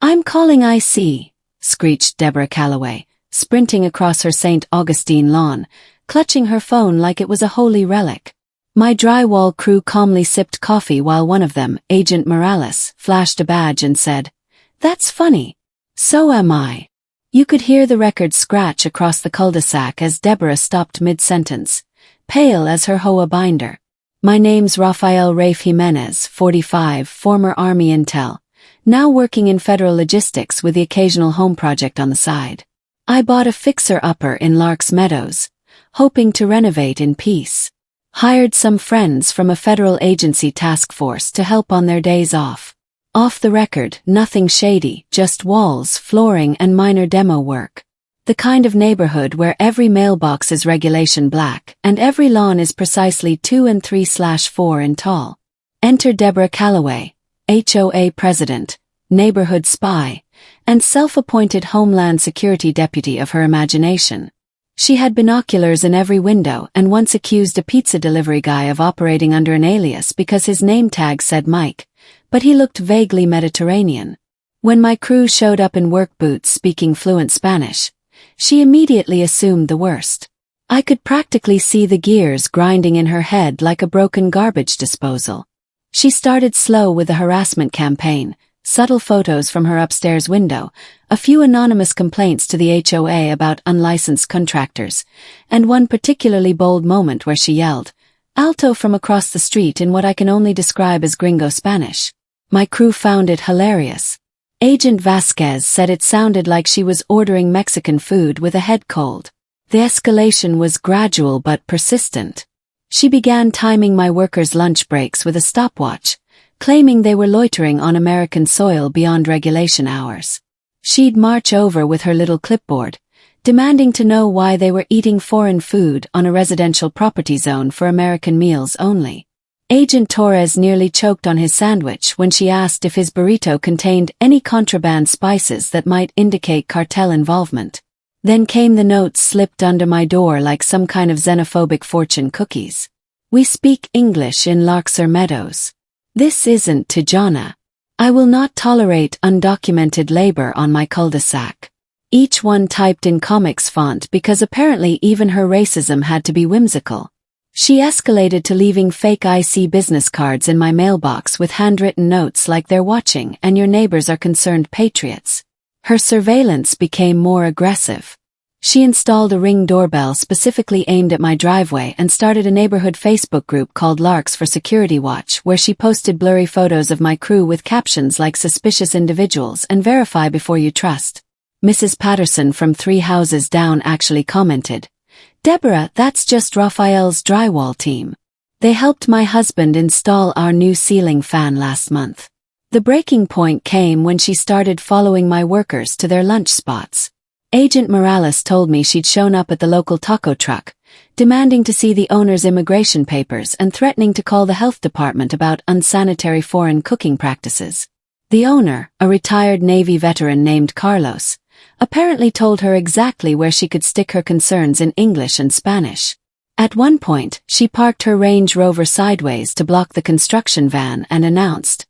"I'm calling IC," screeched Deborah Calloway, sprinting across her St. Augustine lawn, clutching her phone like it was a holy relic. My drywall crew calmly sipped coffee while one of them, Agent Morales, flashed a badge and said, "That's funny. So am I." You could hear the record scratch across the cul-de-sac as Deborah stopped mid-sentence, pale as her HOA binder. "My name's Rafael Rafe Jimenez, 45, former Army Intel, now working in federal logistics with the occasional home project on the side. I bought a fixer-upper in Larks Meadows, hoping to renovate in peace. Hired some friends from a federal agency task force to help on their days off. Off the record, nothing shady, just walls, flooring and minor demo work. The kind of neighborhood where every mailbox is regulation black and every lawn is precisely 2 and 3/4 in tall. Enter Deborah Calloway, HOA president, neighborhood spy, and self-appointed Homeland Security deputy of her imagination. She had binoculars in every window and once accused a pizza delivery guy of operating under an alias because his name tag said Mike, but he looked vaguely Mediterranean. When my crew showed up in work boots speaking fluent Spanish, she immediately assumed the worst. I could practically see the gears grinding in her head like a broken garbage disposal. She started slow with the harassment campaign, subtle photos from her upstairs window, a few anonymous complaints to the HOA about unlicensed contractors, and one particularly bold moment where she yelled, "Alto," from across the street in what I can only describe as gringo Spanish. My crew found it hilarious. Agent Vasquez said it sounded like she was ordering Mexican food with a head cold. The escalation was gradual but persistent. She began timing my workers' lunch breaks with a stopwatch, claiming they were loitering on American soil beyond regulation hours. She'd march over with her little clipboard, demanding to know why they were eating foreign food on a residential property zone for American meals only. Agent Torres nearly choked on his sandwich when she asked if his burrito contained any contraband spices that might indicate cartel involvement. Then came the notes slipped under my door like some kind of xenophobic fortune cookies. "We speak English in Larks Meadows. This isn't Tijana. I will not tolerate undocumented labor on my cul-de-sac." Each one typed in comics font because apparently even her racism had to be whimsical. She escalated to leaving fake IC business cards in my mailbox with handwritten notes like "They're watching and your neighbors are concerned patriots." Her surveillance became more aggressive. She installed a Ring doorbell specifically aimed at my driveway and started a neighborhood Facebook group called Larks for Security Watch where she posted blurry photos of my crew with captions like "Suspicious individuals" and "Verify before you trust." Mrs. Patterson from 3 houses down actually commented, "Deborah, that's just Raphael's drywall team. They helped my husband install our new ceiling fan last month." The breaking point came when she started following my workers to their lunch spots. Agent Morales told me she'd shown up at the local taco truck, demanding to see the owner's immigration papers and threatening to call the health department about unsanitary foreign cooking practices. The owner, a retired Navy veteran named Carlos, apparently told her exactly where she could stick her concerns in English and Spanish. At one point, she parked her Range Rover sideways to block the construction van and announced,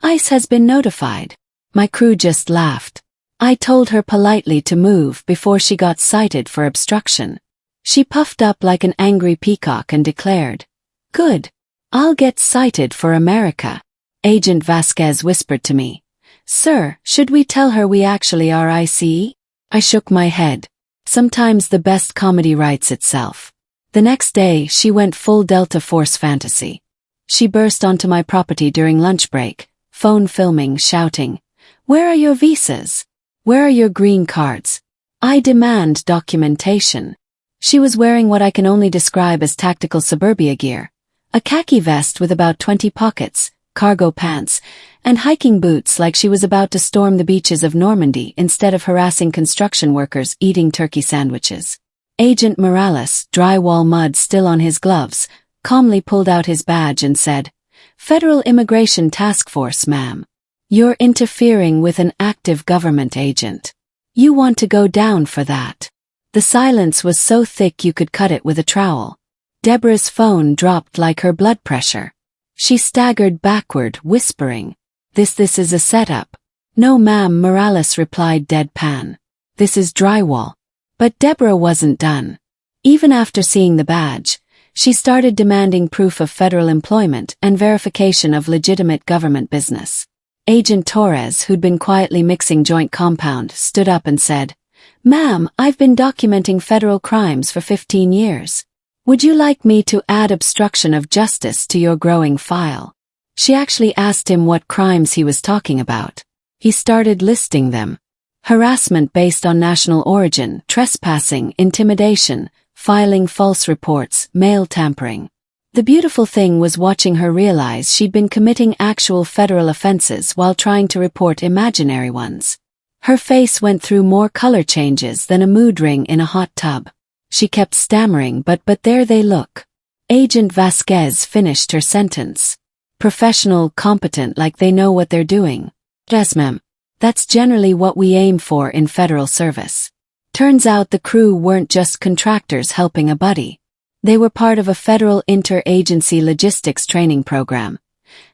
"ICE has been notified." My crew just laughed. I told her politely to move before she got cited for obstruction. She puffed up like an angry peacock and declared, "Good. I'll get cited for America." Agent Vasquez whispered to me, "Sir, should we tell her we actually are ICE?" I shook my head. Sometimes the best comedy writes itself. The next day, she went full Delta Force fantasy. She burst onto my property during lunch break, phone filming, shouting, "Where are your visas? Where are your green cards? I demand documentation." She was wearing what I can only describe as tactical suburbia gear, a khaki vest with about 20 pockets, cargo pants, and hiking boots like she was about to storm the beaches of Normandy instead of harassing construction workers eating turkey sandwiches. Agent Morales, drywall mud still on his gloves, calmly pulled out his badge and said, "Federal Immigration Task Force, ma'am. You're interfering with an active government agent. You want to go down for that." The silence was so thick you could cut it with a trowel. Deborah's phone dropped like her blood pressure. She staggered backward, whispering, This is a setup. "No ma'am," Morales replied deadpan. "This is drywall." But Deborah wasn't done. Even after seeing the badge, she started demanding proof of federal employment and verification of legitimate government business. Agent Torres, who'd been quietly mixing joint compound, stood up and said, "Ma'am, I've been documenting federal crimes for 15 years. Would you like me to add obstruction of justice to your growing file?" She actually asked him what crimes he was talking about. He started listing them. Harassment based on national origin, trespassing, intimidation, filing false reports, mail tampering. The beautiful thing was watching her realize she'd been committing actual federal offenses while trying to report imaginary ones. Her face went through more color changes than a mood ring in a hot tub. She kept stammering, but there they look. Agent Vasquez finished her sentence. "Professional, competent, like they know what they're doing." "Yes, ma'am. That's generally what we aim for in federal service." Turns out the crew weren't just contractors helping a buddy. They were part of a federal inter-agency logistics training program,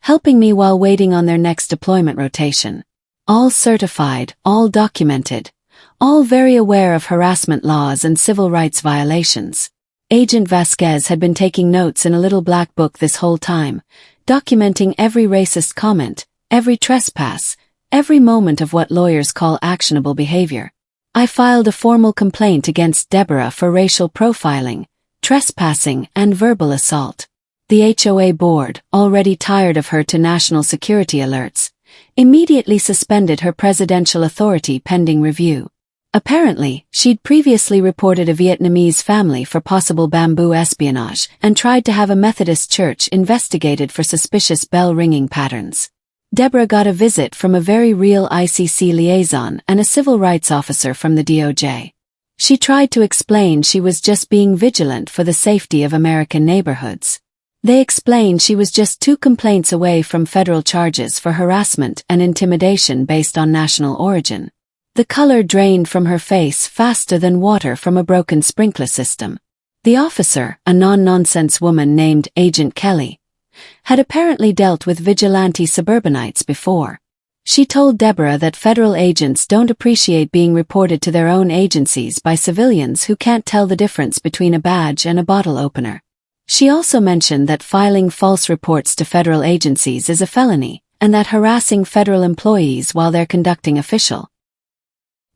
helping me while waiting on their next deployment rotation. All certified, all documented, all very aware of harassment laws and civil rights violations. Agent Vasquez had been taking notes in a little black book this whole time, documenting every racist comment, every trespass, every moment of what lawyers call actionable behavior. I filed a formal complaint against Deborah for racial profiling, trespassing, and verbal assault. The HOA board, already tired of her to national security alerts, immediately suspended her presidential authority pending review. Apparently, she'd previously reported a Vietnamese family for possible bamboo espionage and tried to have a Methodist church investigated for suspicious bell-ringing patterns. Deborah got a visit from a very real ICC liaison and a civil rights officer from the DOJ. She tried to explain she was just being vigilant for the safety of American neighborhoods. They explained she was just 2 complaints away from federal charges for harassment and intimidation based on national origin. The color drained from her face faster than water from a broken sprinkler system. The officer, a non-nonsense woman named Agent Kelly, had apparently dealt with vigilante suburbanites before. She told Deborah that federal agents don't appreciate being reported to their own agencies by civilians who can't tell the difference between a badge and a bottle opener. She also mentioned that filing false reports to federal agencies is a felony, and that harassing federal employees while they're conducting official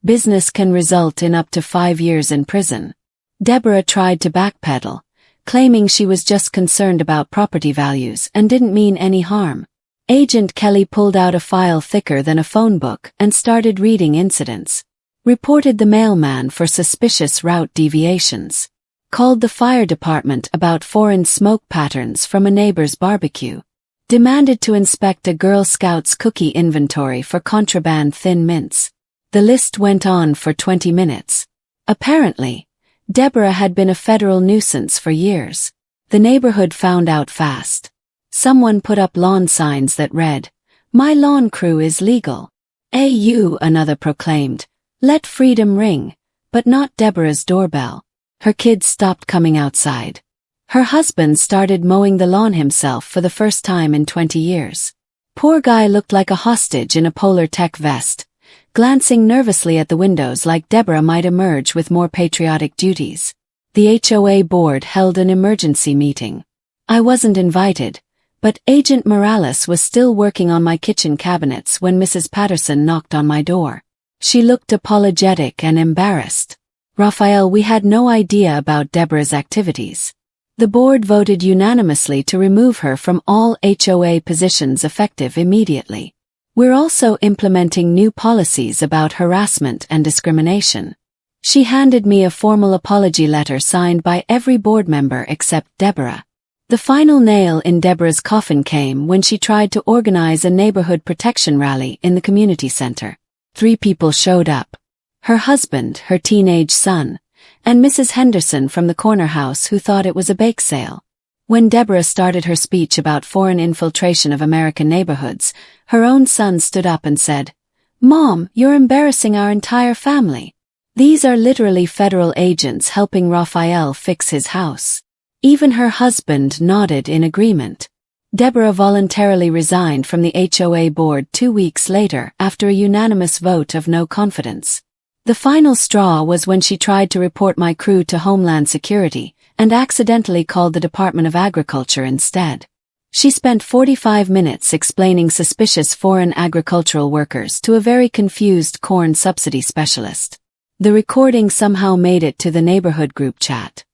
business can result in up to 5 years in prison. Deborah tried to backpedal, claiming she was just concerned about property values and didn't mean any harm. Agent Kelly pulled out a file thicker than a phone book and started reading incidents. Reported the mailman for suspicious route deviations. Called the fire department about foreign smoke patterns from a neighbor's barbecue. Demanded to inspect a Girl Scouts cookie inventory for contraband thin mints. The list went on for 20 minutes. Apparently, Deborah had been a federal nuisance for years. The neighborhood found out fast. Someone put up lawn signs that read, "My lawn crew is legal." Another proclaimed, "Let freedom ring," but not Deborah's doorbell. Her kids stopped coming outside. Her husband started mowing the lawn himself for the first time in 20 years. Poor guy looked like a hostage in a polar tech vest, glancing nervously at the windows like Deborah might emerge with more patriotic duties. The HOA board held an emergency meeting. I wasn't invited, but Agent Morales was still working on my kitchen cabinets when Mrs. Patterson knocked on my door. She looked apologetic and embarrassed. "Raphael, we had no idea about Deborah's activities." The board voted unanimously to remove her from all HOA positions effective immediately. "We're also implementing new policies about harassment and discrimination." She handed me a formal apology letter signed by every board member except Deborah. The final nail in Deborah's coffin came when she tried to organize a neighborhood protection rally in the community center. 3 people showed up. Her husband, her teenage son, and Mrs. Henderson from the corner house who thought it was a bake sale. When Deborah started her speech about foreign infiltration of American neighborhoods, her own son stood up and said, "Mom, you're embarrassing our entire family. These are literally federal agents helping Raphael fix his house." Even her husband nodded in agreement. Deborah voluntarily resigned from the HOA board 2 weeks later after a unanimous vote of no confidence. The final straw was when she tried to report my crew to Homeland Security and accidentally called the Department of Agriculture instead. She spent 45 minutes explaining suspicious foreign agricultural workers to a very confused corn subsidy specialist. The recording somehow made it to the neighborhood group chat.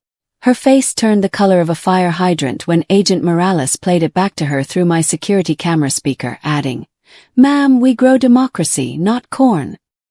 Her face turned the color of a fire hydrant when Agent Morales played it back to her through my security camera speaker, adding, "Ma'am, we grow democracy, not corn."